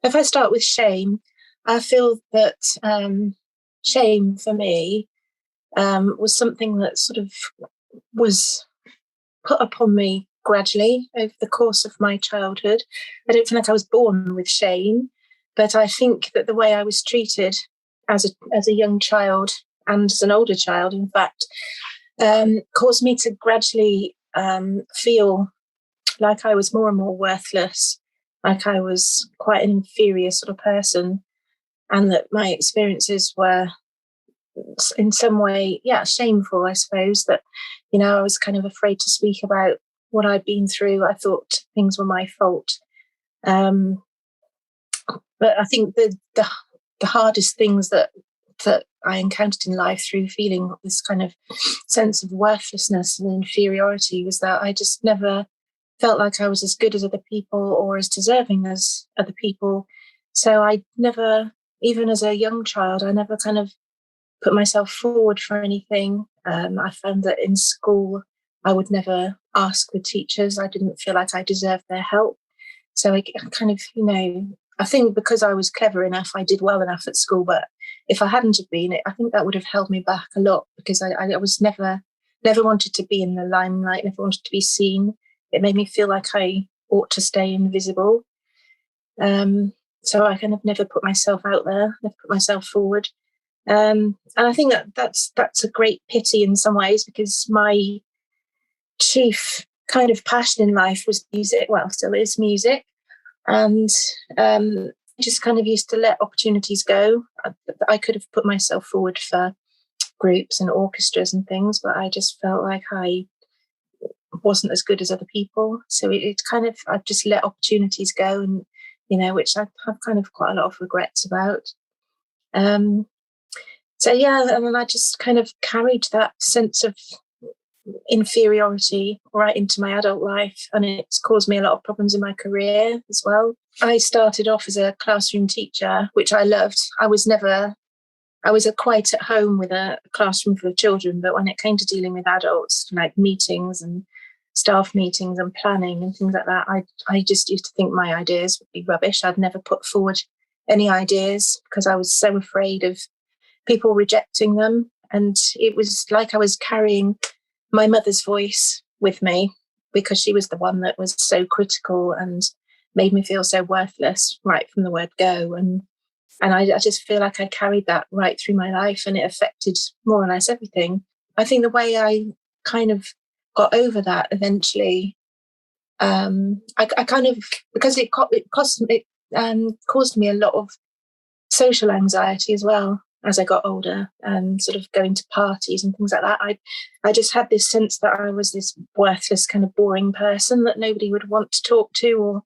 If I start with shame, I feel that shame for me was something that sort of was put upon me gradually over the course of my childhood. I don't feel like I was born with shame, but I think that the way I was treated as a young child and as an older child, in fact, caused me to gradually feel like I was more and more worthless, like I was quite an inferior sort of person, and that my experiences were in some way, yeah, shameful, I suppose, that, I was kind of afraid to speak about what I'd been through. I thought things were my fault. Um, but I think the hardest things that I encountered in life through feeling this kind of sense of worthlessness and inferiority was that I just never felt like I was as good as other people or as deserving as other people. So I never, even as a young child, I never kind of put myself forward for anything. I found that in school, I would never ask the teachers. I didn't feel like I deserved their help. So I kind of, I think because I was clever enough, I did well enough at school. But if I hadn't have been, I think that would have held me back a lot, because I was never wanted to be in the limelight, never wanted to be seen. It made me feel like I ought to stay invisible. So I kind of never put myself out there, never put myself forward. And I think that's a great pity in some ways, because my chief kind of passion in life was music. Well, still is music. And just kind of used to let opportunities go. I could have put myself forward for groups and orchestras and things, but I just felt like I wasn't as good as other people. So it kind of, I just let opportunities go, and, which I have kind of quite a lot of regrets about. So yeah, and then I just kind of carried that sense of inferiority right into my adult life, and it's caused me a lot of problems in my career as well. I started off as a classroom teacher, which I loved. I was quite at home with a classroom full of children, but when it came to dealing with adults, like meetings and staff meetings and planning and things like that, I just used to think my ideas would be rubbish. I'd never put forward any ideas because I was so afraid of people rejecting them. And it was like I was carrying my mother's voice with me, because she was the one that was so critical and made me feel so worthless right from the word go. And I just feel like I carried that right through my life, and it affected more or less everything. I think the way I kind of got over that eventually, I kind of, because it caused me a lot of social anxiety as well as I got older, and sort of going to parties and things like that. I just had this sense that I was this worthless, kind of boring person that nobody would want to talk to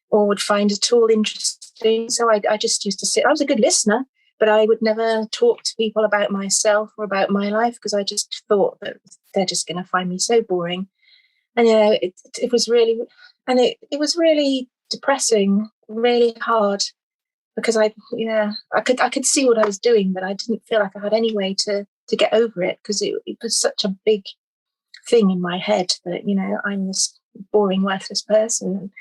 or would find at all interesting. So I just used to sit. I was a good listener, but I would never talk to people about myself or about my life, because I just thought that they're just going to find me so boring. And it was really, and it was really depressing, really hard, because I could see what I was doing, but I didn't feel like I had any way to get over it, because it was such a big thing in my head that, I'm this boring, worthless person.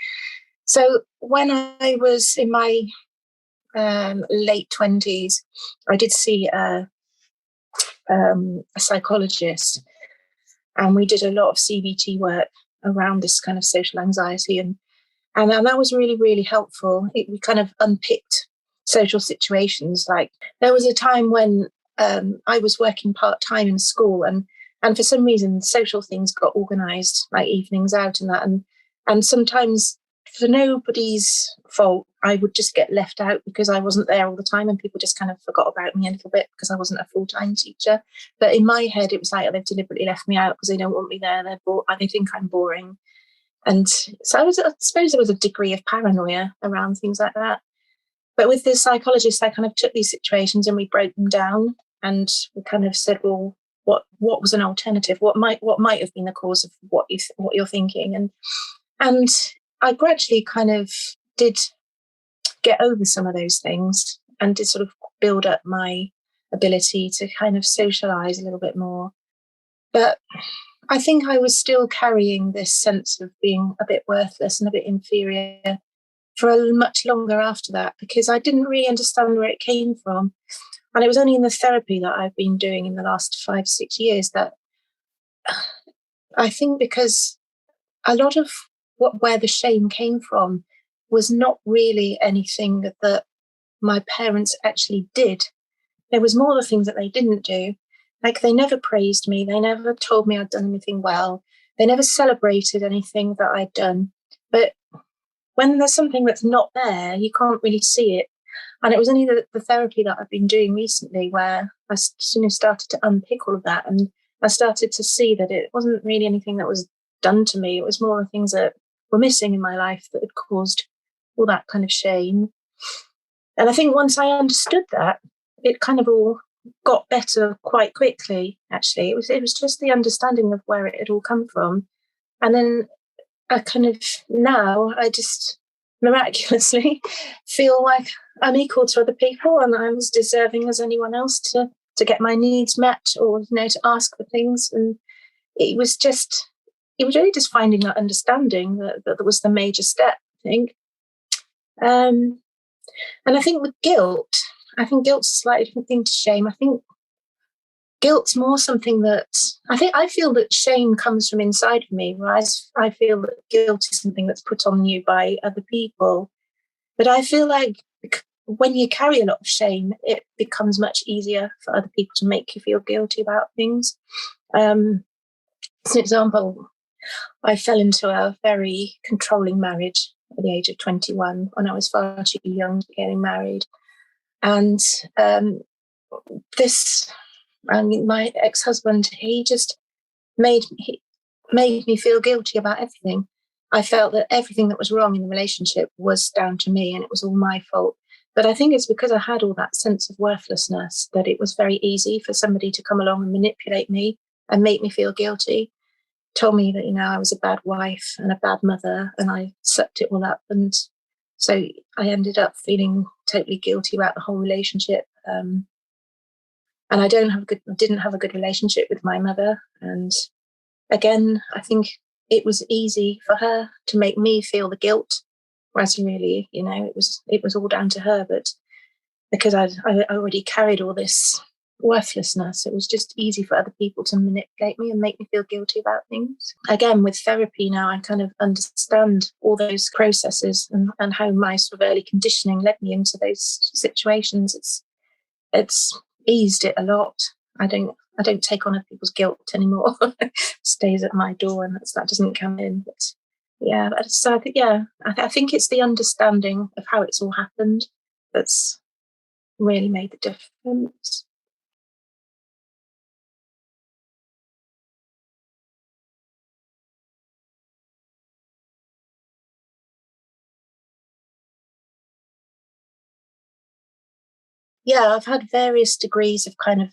So when I was in my late 20s, I did see a psychologist, and we did a lot of CBT work around this kind of social anxiety, and that was really, really helpful. We kind of unpicked social situations. Like, there was a time when I was working part-time in school, and for some reason social things got organised, like evenings out and that, and sometimes for nobody's fault, I would just get left out because I wasn't there all the time, and people just kind of forgot about me a little bit because I wasn't a full-time teacher. But in my head, it was like they've deliberately left me out because they don't want me there. They think I'm boring. And so I suppose there was a degree of paranoia around things like that. But with this psychologist, I kind of took these situations and we broke them down, and we kind of said, well, what was an alternative? What might have been the cause of what you're thinking? And I gradually kind of did get over some of those things, and did sort of build up my ability to kind of socialize a little bit more. But I think I was still carrying this sense of being a bit worthless and a bit inferior for a much longer after that, because I didn't really understand where it came from. And it was only in the therapy that I've been doing in the last 5, 6 years that I think, because a lot of where the shame came from was not really anything that my parents actually did. There was more the things that they didn't do. Like, they never praised me. They never told me I'd done anything well. They never celebrated anything that I'd done. But when there's something that's not there, you can't really see it. And it was only the therapy that I've been doing recently where I started to unpick all of that. And I started to see that it wasn't really anything that was done to me. It was more the things that were missing in my life that had caused all that kind of shame. And I think once I understood that, it kind of all got better quite quickly, actually. It was just the understanding of where it had all come from. And then I just miraculously feel like I'm equal to other people and I'm as deserving as anyone else to get my needs met, or, to ask for things. And it was really just finding that understanding that was the major step, I think. And I think with guilt's a slightly different thing to shame. I think guilt's more something that I feel that shame comes from inside of me, whereas I feel that guilt is something that's put on you by other people. But I feel like when you carry a lot of shame, it becomes much easier for other people to make you feel guilty about things. As an example, I fell into a very controlling marriage at the age of 21 when I was far too young to be getting married. And my ex-husband, he just made me feel guilty about everything. I felt that everything that was wrong in the relationship was down to me and it was all my fault. But I think it's because I had all that sense of worthlessness that it was very easy for somebody to come along and manipulate me and make me feel guilty. Told me that, I was a bad wife and a bad mother, and I sucked it all up. And so I ended up feeling totally guilty about the whole relationship. And I didn't have a good relationship with my mother. And again, I think it was easy for her to make me feel the guilt, whereas really, it was all down to her. But because I already carried all this worthlessness, it was just easy for other people to manipulate me and make me feel guilty about things. Again, with therapy now, I kind of understand all those processes and how my sort of early conditioning led me into those situations. It's eased it a lot. I don't take on other people's guilt anymore. It stays at my door and that doesn't come in. But yeah, so I think it's the understanding of how it's all happened that's really made the difference. Yeah, I've had various degrees of kind of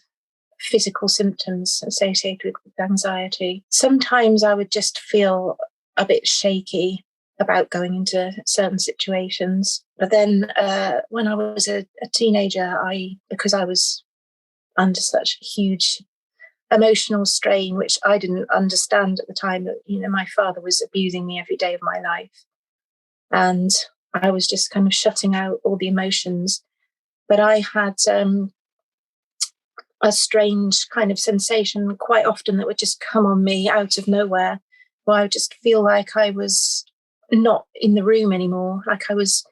physical symptoms associated with anxiety. Sometimes I would just feel a bit shaky about going into certain situations. But then when I was a teenager, because I was under such huge emotional strain, which I didn't understand at the time, that, my father was abusing me every day of my life. And I was just kind of shutting out all the emotions. But I had a strange kind of sensation quite often that would just come on me out of nowhere, where I would just feel like I was not in the room anymore. Like I was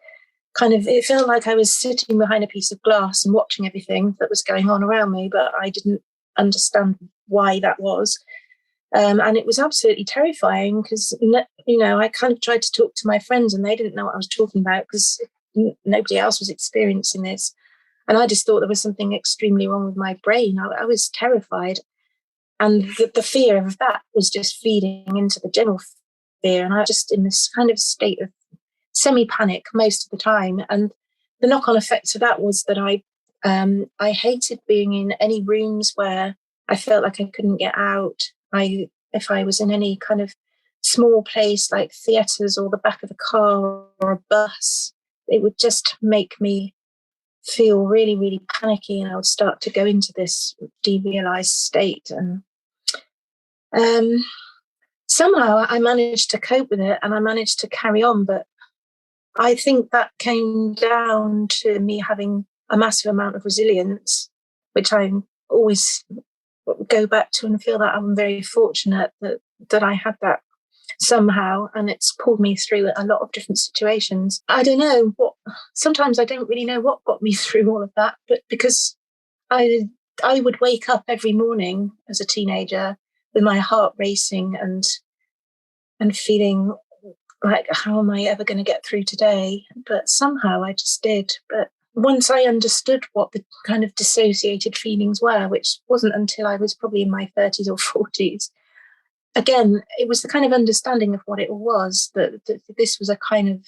it felt like I was sitting behind a piece of glass and watching everything that was going on around me, but I didn't understand why that was. And it was absolutely terrifying because, I kind of tried to talk to my friends and they didn't know what I was talking about because nobody else was experiencing this. And I just thought there was something extremely wrong with my brain. I was terrified. And the fear of that was just feeding into the general fear. And I was just in this kind of state of semi-panic most of the time. And the knock-on effect of that was that I hated being in any rooms where I felt like I couldn't get out. If I was in any kind of small place like theatres or the back of a car or a bus, it would just make me feel really, really panicky, and I would start to go into this derealized state. And somehow I managed to cope with it and I managed to carry on, but I think that came down to me having a massive amount of resilience, which I always go back to and feel that I'm very fortunate that I had that somehow, and it's pulled me through a lot of different situations. I don't know what, sometimes I don't really know what got me through all of that, but because I I would wake up every morning as a teenager with my heart racing and feeling like, how am I ever going to get through today? But somehow I just did. But once I understood what the kind of dissociated feelings were, which wasn't until I was probably in my 30s or 40s, again, it was the kind of understanding of what it was, that this was a kind of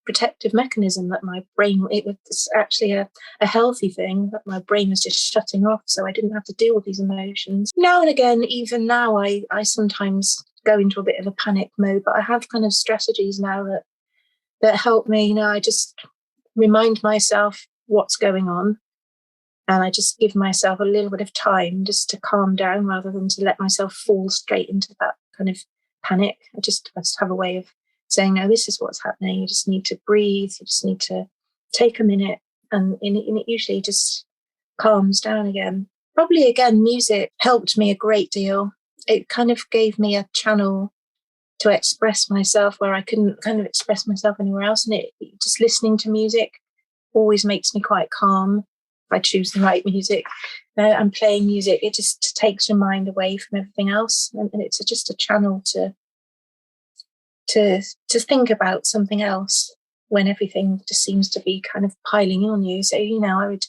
protective mechanism that my brain, it was actually a healthy thing, that my brain was just shutting off so I didn't have to deal with these emotions. Now and again, even now, I sometimes go into a bit of a panic mode, but I have kind of strategies now that help me. I just remind myself what's going on, and I just give myself a little bit of time just to calm down rather than to let myself fall straight into that kind of panic. I just have a way of saying, no, this is what's happening. You just need to breathe. You just need to take a minute, and it usually just calms down again. Probably, again, music helped me a great deal. It kind of gave me a channel to express myself where I couldn't kind of express myself anywhere else. And just listening to music always makes me quite calm if I choose the right music. And playing music, it just takes your mind away from everything else, and it's just a channel to think about something else when everything just seems to be kind of piling on you. So I would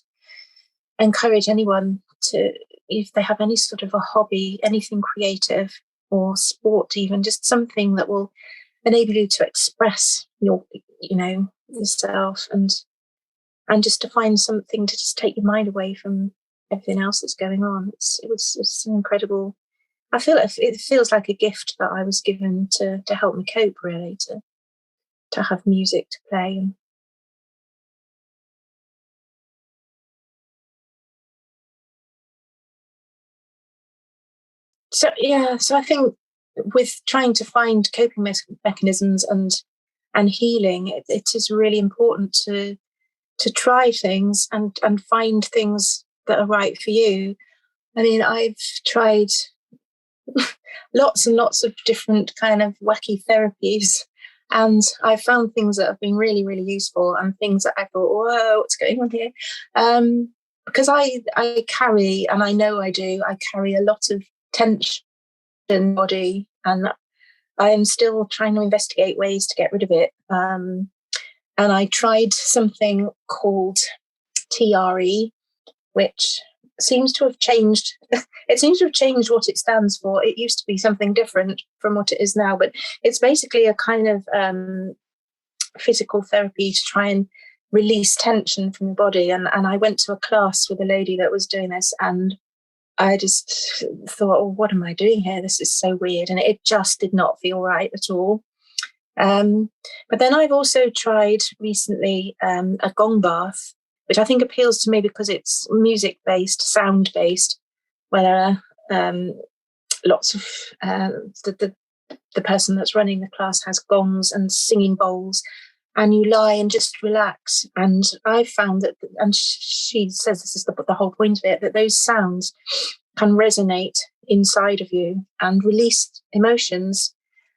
encourage anyone to, if they have any sort of a hobby, anything creative or sport, even just something that will enable you to express yourself, and just to find something to just take your mind away from everything else that's going on. It was an incredible. I feel it feels like a gift that I was given to help me cope, really, to have music to play. And so I think with trying to find coping mechanisms and healing, it is really important to try things and find things that are right for you. I mean, I've tried lots and lots of different kind of wacky therapies, and I found things that have been really, really useful, and things that I thought, whoa, what's going on here? Because I carry, and I know I carry a lot of tension in my body, and I am still trying to investigate ways to get rid of it. And I tried something called TRE, which seems to have changed. It seems to have changed what it stands for. It used to be something different from what it is now, but it's basically a kind of physical therapy to try and release tension from the body. And I went to a class with a lady that was doing this, and I just thought, oh, what am I doing here? This is so weird. And it just did not feel right at all. But then I've also tried recently a gong bath, which I think appeals to me because it's music based, sound based, where there are lots of the person that's running the class has gongs and singing bowls, and you lie and just relax. And I found that, and she says this is the whole point of it, that those sounds can resonate inside of you and release emotions.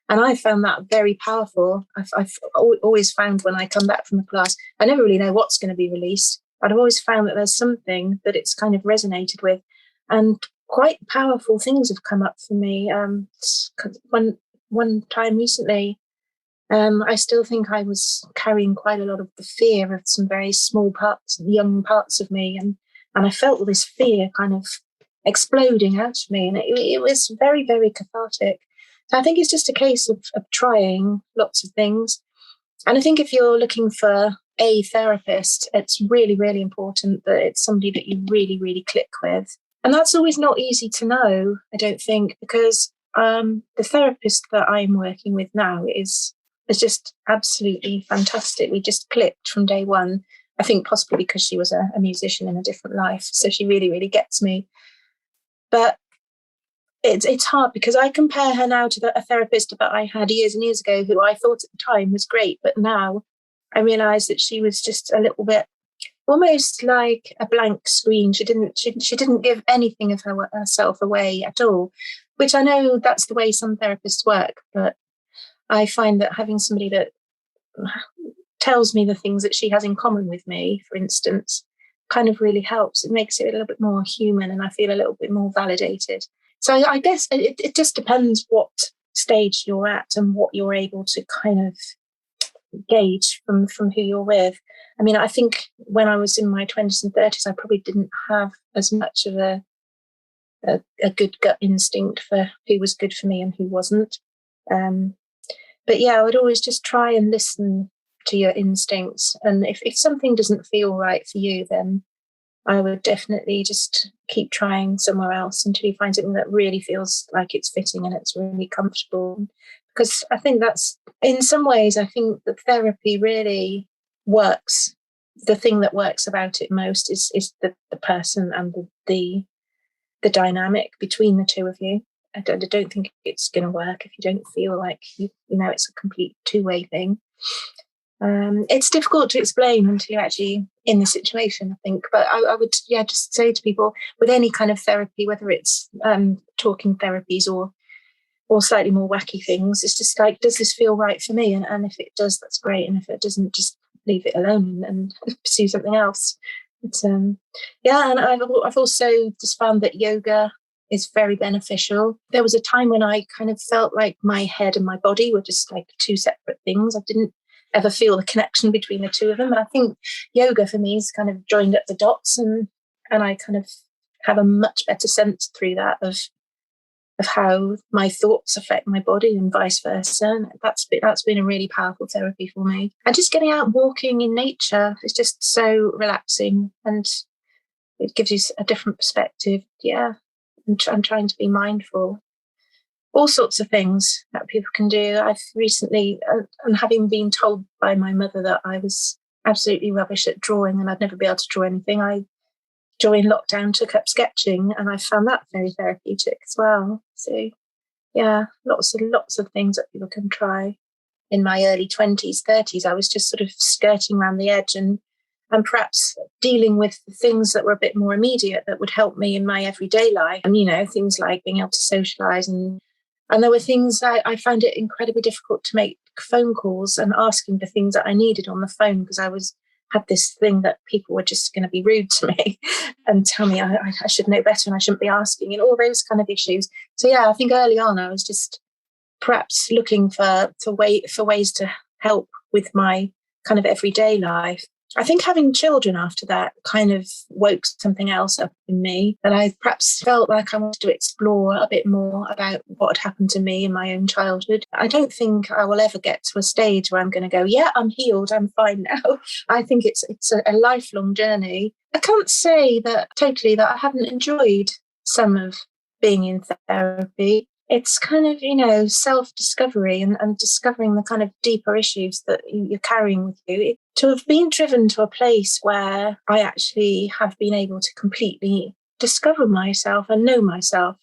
And I found that very powerful. I've always found when I come back from a class, I never really know what's going to be released, but I've always found that there's something that it's kind of resonated with, and quite powerful things have come up for me. One time recently, I still think I was carrying quite a lot of the fear of some very small parts, young parts of me, and I felt all this fear kind of exploding out of me, and it was very, very cathartic. So I think it's just a case of trying lots of things. And I think if you're looking for a therapist, it's really, really important that it's somebody that you really, really click with. And that's always not easy to know, I don't think, because the therapist that I'm working with now is just absolutely fantastic. We just clicked from day one. I think possibly because she was a musician in a different life. So she really, really gets me. But it's hard because I compare her now to a therapist that I had years and years ago, who I thought at the time was great, but now I realise that she was just a little bit almost like a blank screen. She didn't give anything of herself away at all, which I know that's the way some therapists work, but I find that having somebody that tells me the things that she has in common with me, for instance, kind of really helps. It makes it a little bit more human, and I feel a little bit more validated. So I guess it just depends what stage you're at and what you're able to kind of gauge from who you're with. I mean, I think when I was in my 20s and 30s, I probably didn't have as much of a good gut instinct for who was good for me and who wasn't. But yeah, I would always just try and listen to your instincts. And if something doesn't feel right for you, then I would definitely just keep trying somewhere else until you find something that really feels like it's fitting and it's really comfortable. Because I think that's, in some ways, I think that therapy really works. The thing that works about it most is the person and the dynamic between the two of you. I don't think it's going to work if you don't feel like you know it's a complete two-way thing. It's difficult to explain until you're actually in the situation, I think. But I would, just say to people with any kind of therapy, whether it's talking therapies or slightly more wacky things, it's just like, does this feel right for me? And if it does, that's great. And if it doesn't, just leave it alone and pursue something else. But and I've also just found that yoga is very beneficial. There was a time when I kind of felt like my head and my body were just like two separate things. I didn't ever feel the connection between the two of them. And I think yoga for me has kind of joined up the dots, and I kind of have a much better sense through that of how my thoughts affect my body and vice versa. And that's been a really powerful therapy for me. And just getting out walking in nature is just so relaxing, and it gives you a different perspective. Yeah. I'm trying to be mindful. All sorts of things that people can do. I've recently, and having been told by my mother that I was absolutely rubbish at drawing and I'd never be able to draw anything, I, during lockdown, took up sketching, and I found that very therapeutic as well. So yeah, lots of things that people can try. In my early 20s, 30s, I was just sort of skirting around the edge and perhaps dealing with things that were a bit more immediate that would help me in my everyday life. And, things like being able to socialize. And there were things I found it incredibly difficult to make phone calls and asking for things that I needed on the phone, because had this thing that people were just going to be rude to me and tell me I should know better and I shouldn't be asking, and all those kind of issues. So yeah, I think early on I was just perhaps looking for ways to help with my kind of everyday life. I think having children after that kind of woke something else up in me, that I perhaps felt like I wanted to explore a bit more about what had happened to me in my own childhood. I don't think I will ever get to a stage where I'm going to go, yeah, I'm healed, I'm fine now. I think it's a lifelong journey. I can't say that totally that I haven't enjoyed some of being in therapy. It's kind of, self-discovery and discovering the kind of deeper issues that you're carrying with you. To have been driven to a place where I actually have been able to completely discover myself and know myself.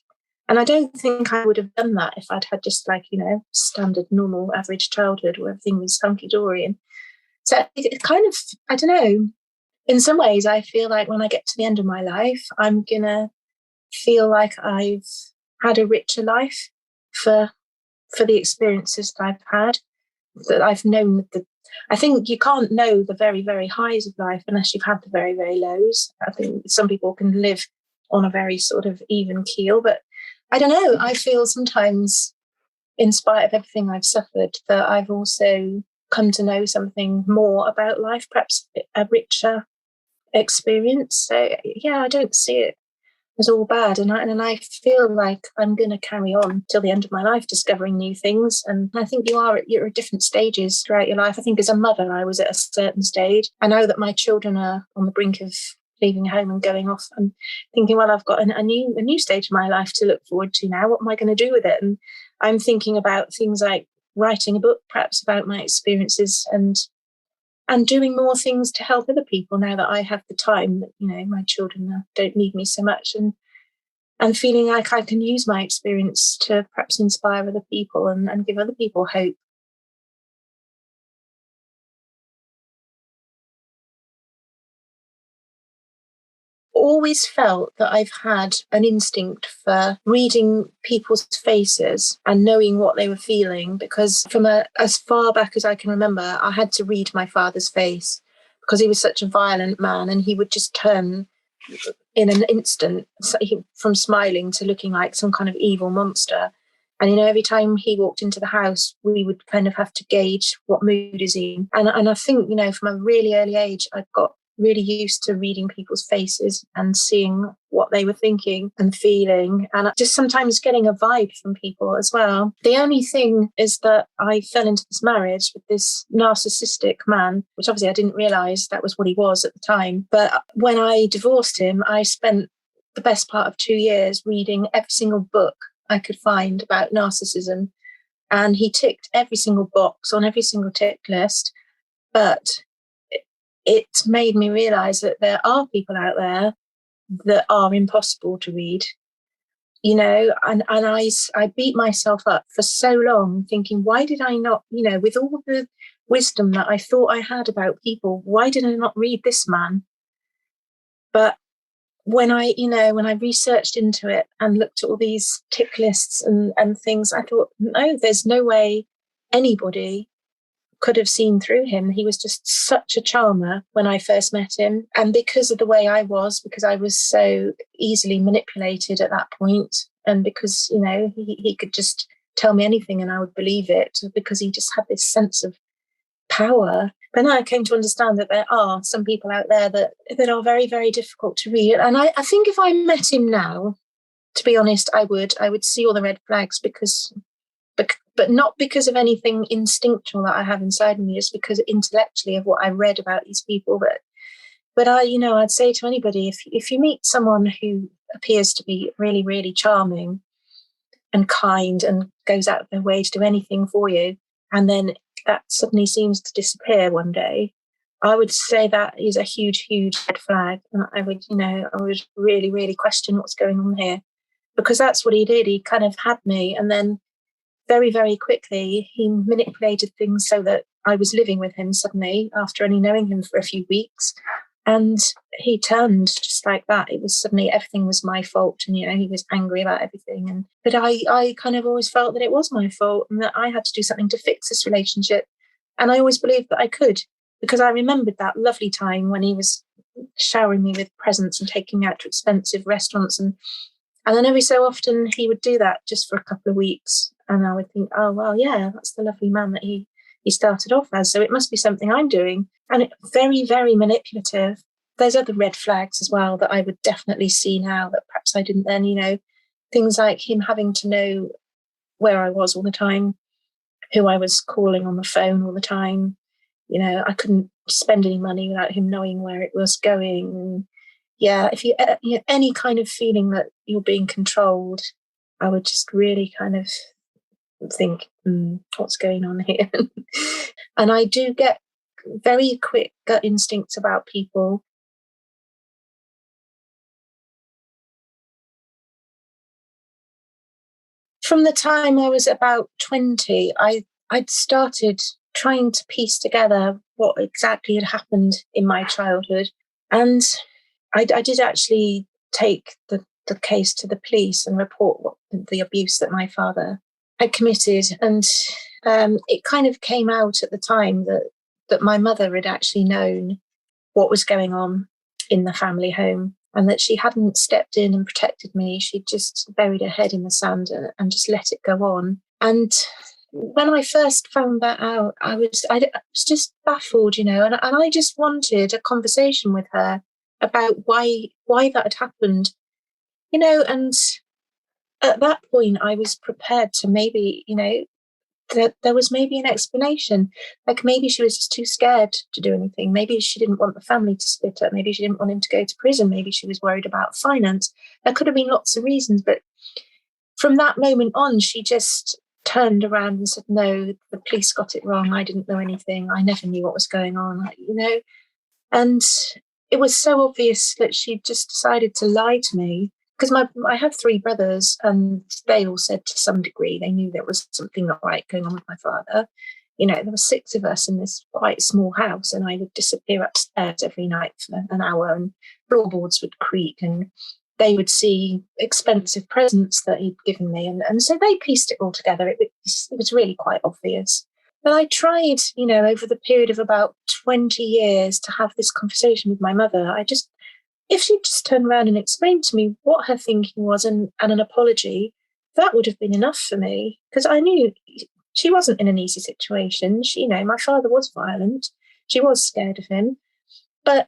And I don't think I would have done that if I'd had just standard, normal, average childhood where everything was hunky-dory. And so it kind of, I don't know, in some ways I feel like when I get to the end of my life, I'm going to feel like I've had a richer life for the experiences that I've had, that I've known I think you can't know the very, very highs of life unless you've had the very, very lows. I think some people can live on a very sort of even keel, but I don't know. I feel sometimes, in spite of everything I've suffered, that I've also come to know something more about life, perhaps a richer experience. So yeah, I don't see it as all bad, and I feel like I'm going to carry on till the end of my life discovering new things. And I think you're at different stages throughout your life. I think as a mother I was at a certain stage. I know that my children are on the brink of leaving home and going off. I'm thinking, well, I've got a new stage of my life to look forward to now. What am I going to do with it? And I'm thinking about things like writing a book, perhaps about my experiences, and doing more things to help other people now that I have the time that, my children don't need me so much. And and feeling like I can use my experience to perhaps inspire other people and give other people hope. Always felt that I've had an instinct for reading people's faces and knowing what they were feeling, because as far back as I can remember, I had to read my father's face because he was such a violent man, and he would just turn in an instant from smiling to looking like some kind of evil monster. And, every time he walked into the house, we would kind of have to gauge what mood is he in. And I think, from a really early age, I got really used to reading people's faces and seeing what they were thinking and feeling, and just sometimes getting a vibe from people as well. The only thing is that I fell into this marriage with this narcissistic man, which obviously I didn't realize that was what he was at the time. But when I divorced him, I spent the best part of 2 years reading every single book I could find about narcissism, and he ticked every single box on every single tick list. But it made me realize that there are people out there that are impossible to read, and I beat myself up for so long thinking, why did I not, with all the wisdom that I thought I had about people, why did I not read this man? But when I researched into it and looked at all these tick lists and things, I thought, no, there's no way anybody could have seen through him. He was just such a charmer when I first met him. And because of the way I was, because I was so easily manipulated at that point, and because, he could just tell me anything and I would believe it, because he just had this sense of power. But now I came to understand that there are some people out there that are very, very difficult to read. And I think if I met him now, to be honest, I would see all the red flags, but not because of anything instinctual that I have inside me, just because intellectually of what I read about these people. But I'd say to anybody, if you meet someone who appears to be really, really charming and kind and goes out of their way to do anything for you, and then that suddenly seems to disappear one day, I would say that is a huge, huge red flag. And I would really, really question what's going on here, because that's what he did. He kind of had me, and then very, very quickly, he manipulated things so that I was living with him suddenly after only knowing him for a few weeks. And he turned just like that. It was suddenly everything was my fault. And, he was angry about everything. But I kind of always felt that it was my fault and that I had to do something to fix this relationship. And I always believed that I could, because I remembered that lovely time when he was showering me with presents and taking me out to expensive restaurants. And then every so often he would do that just for a couple of weeks. And I would think, oh, well, yeah, that's the lovely man that he started off as. So it must be something I'm doing. And very, very manipulative. There's other red flags as well that I would definitely see now that perhaps I didn't then, things like him having to know where I was all the time, who I was calling on the phone all the time. I couldn't spend any money without him knowing where it was going. And yeah, if you any kind of feeling that you're being controlled, I would just really kind of think, what's going on here? And I do get very quick gut instincts about people. From the time I was about 20, I'd started trying to piece together what exactly had happened in my childhood. And I did actually take the case to the police and report the abuse that my father had committed. And it kind of came out at the time that my mother had actually known what was going on in the family home, and that she hadn't stepped in and protected me. She'd just buried her head in the sand and just let it go on. And when I first found that out, I was just baffled, and I just wanted a conversation with her about why that had happened, and at that point I was prepared to maybe, that there was maybe an explanation. Like maybe she was just too scared to do anything. Maybe she didn't want the family to split up. Maybe she didn't want him to go to prison. Maybe she was worried about finance. There could have been lots of reasons. But from that moment on, she just turned around and said, no, the police got it wrong. I didn't know anything. I never knew what was going on, And it was so obvious that she just decided to lie to me, because I have three brothers, and they all said to some degree they knew there was something not right going on with my father. There were six of us in this quite small house, and I would disappear upstairs every night for an hour, and floorboards would creak, and they would see expensive presents that he'd given me. And so they pieced it all together. It was really quite obvious. But I tried, over the period of about 20 years to have this conversation with my mother. If she'd just turned around and explained to me what her thinking was, and an apology, that would have been enough for me, because I knew she wasn't in an easy situation. My father was violent. She was scared of him. But,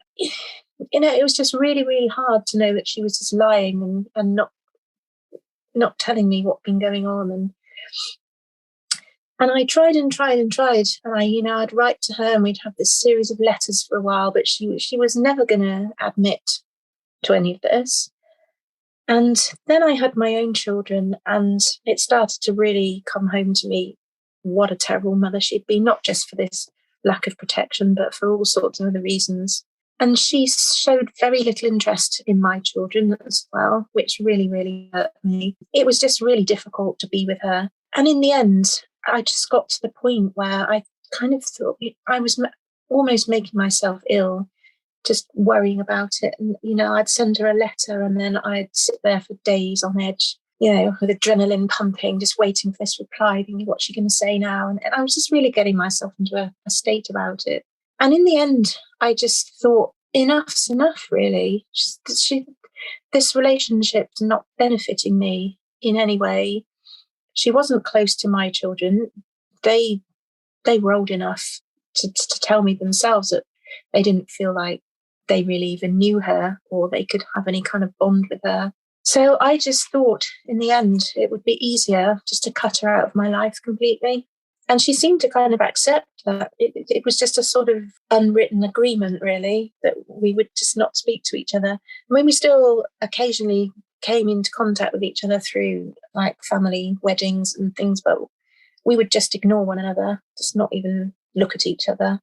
it was just really, really hard to know that she was just lying and not telling me what'd been going on. And I tried and tried and tried. And I'd write to her, and we'd have this series of letters for a while, but she was never going to admit to any of this. And then I had my own children, and it started to really come home to me what a terrible mother she'd been, not just for this lack of protection, but for all sorts of other reasons. And she showed very little interest in my children as well, which really, really hurt me. It was just really difficult to be with her. And in the end, I just got to the point where I kind of thought I was almost making myself ill, just worrying about it. And, I'd send her a letter, and then I'd sit there for days on edge, with adrenaline pumping, just waiting for this reply, thinking, what's she going to say now? And I was just really getting myself into a state about it. And in the end, I just thought, enough's enough, really. This relationship's not benefiting me in any way. She wasn't close to my children. They were old enough to tell me themselves that they didn't feel like they really even knew her, or they could have any kind of bond with her. So I just thought in the end it would be easier just to cut her out of my life completely. And she seemed to kind of accept that. It was just a sort of unwritten agreement, really, that we would just not speak to each other. I mean, we still occasionally came into contact with each other through like family weddings and things, but we would just ignore one another, just not even look at each other.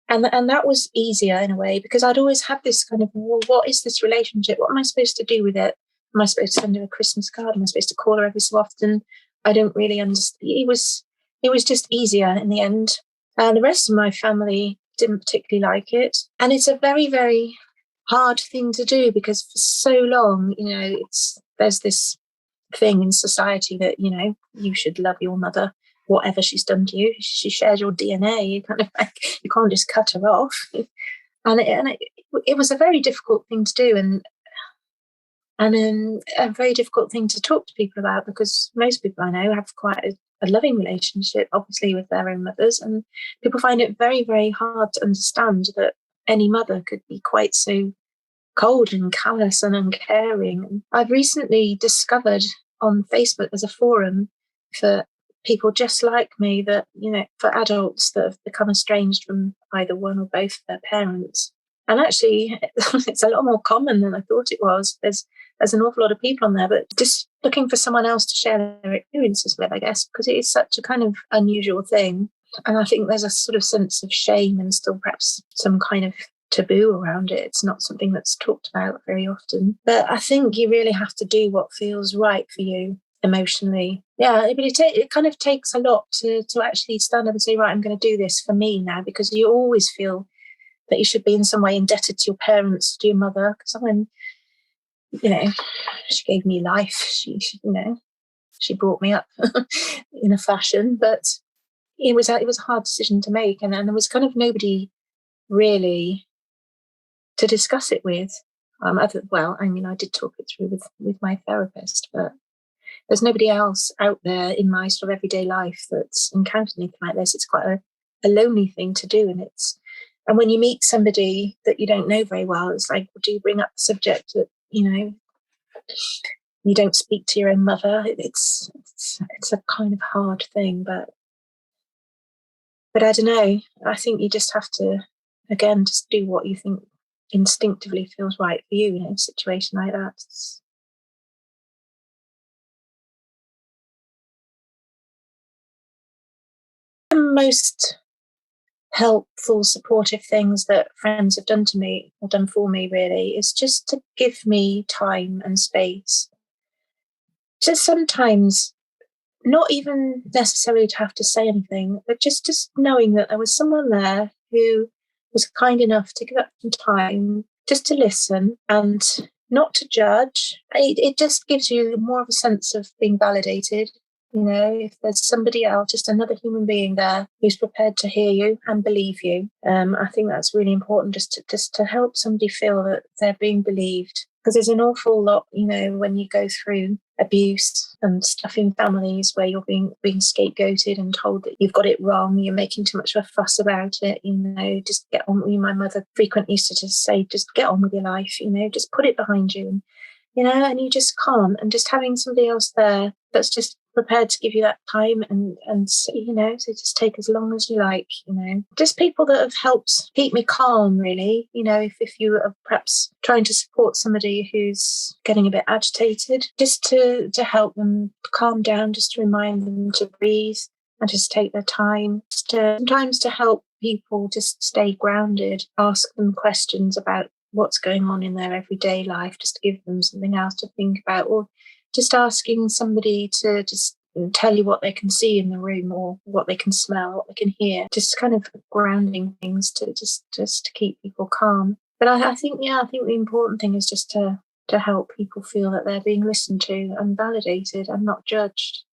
And that was easier in a way, because I'd always had this kind of, well, what is this relationship? What am I supposed to do with it? Am I supposed to send her a Christmas card? Am I supposed to call her every so often? I don't really understand. It was just easier in the end. The rest of my family didn't particularly like it. And it's a very, very hard thing to do, because for so long, there's this thing in society that, you should love your mother, whatever she's done to you. She shares your DNA. You kind of you can't just cut her off. And it was a very difficult thing to do, and a very difficult thing to talk to people about, because most people I know have quite a loving relationship, obviously, with their own mothers, and people find it very, very hard to understand that any mother could be quite so cold and callous and uncaring. And I've recently discovered on Facebook there's a forum for people just like me, that, for adults that have become estranged from either one or both of their parents. And actually, it's a lot more common than I thought it was. There's an awful lot of people on there, but just looking for someone else to share their experiences with, I guess, because it is such a kind of unusual thing. And I think there's a sort of sense of shame and still perhaps some kind of taboo around it. It's not something that's talked about very often. But I think you really have to do what feels right for you emotionally. Yeah, but it kind of takes a lot to actually stand up and say, right, I'm going to do this for me now, because you always feel that you should be in some way indebted to your parents, to your mother, because when, she gave me life, she brought me up in a fashion, but it was a hard decision to make, and there was kind of nobody really to discuss it with. I did talk it through with my therapist, but there's nobody else out there in my sort of everyday life that's encountered anything like this. It's quite a lonely thing to do, and when you meet somebody that you don't know very well, it's like, do you bring up the subject that you don't speak to your own mother? It's a kind of hard thing, but I don't know. I think you just have to, again, just do what you think instinctively feels right for you in a situation like that. Most helpful, supportive things that friends have done to me or done for me, really, is just to give me time and space. Just sometimes not even necessarily to have to say anything, but just knowing that there was someone there who was kind enough to give up some time just to listen and not to judge. It just gives you more of a sense of being validated. You know, if there's somebody else, just another human being there who's prepared to hear you and believe you, I think that's really important. Just to help somebody feel that they're being believed, because there's an awful lot, you know, when you go through abuse and stuff in families where you're being scapegoated and told that you've got it wrong, you're making too much of a fuss about it, you know, just get on with you. My mother frequently used to just say, just get on with your life, you know, just put it behind you. And, you know, and you just can't. And just having somebody else there that's just prepared to give you that time and you know, so just take as long as you like, you know. Just people that have helped keep me calm, really. You know, if you are perhaps trying to support somebody who's getting a bit agitated, just to help them calm down, just to remind them to breathe and just take their time. Sometimes to help people just stay grounded, ask them questions about what's going on in their everyday life, just to give them something else to think about, or just asking somebody to just tell you what they can see in the room or what they can smell, what they can hear, just kind of grounding things to just to keep people calm. But I think the important thing is just to help people feel that they're being listened to and validated and not judged.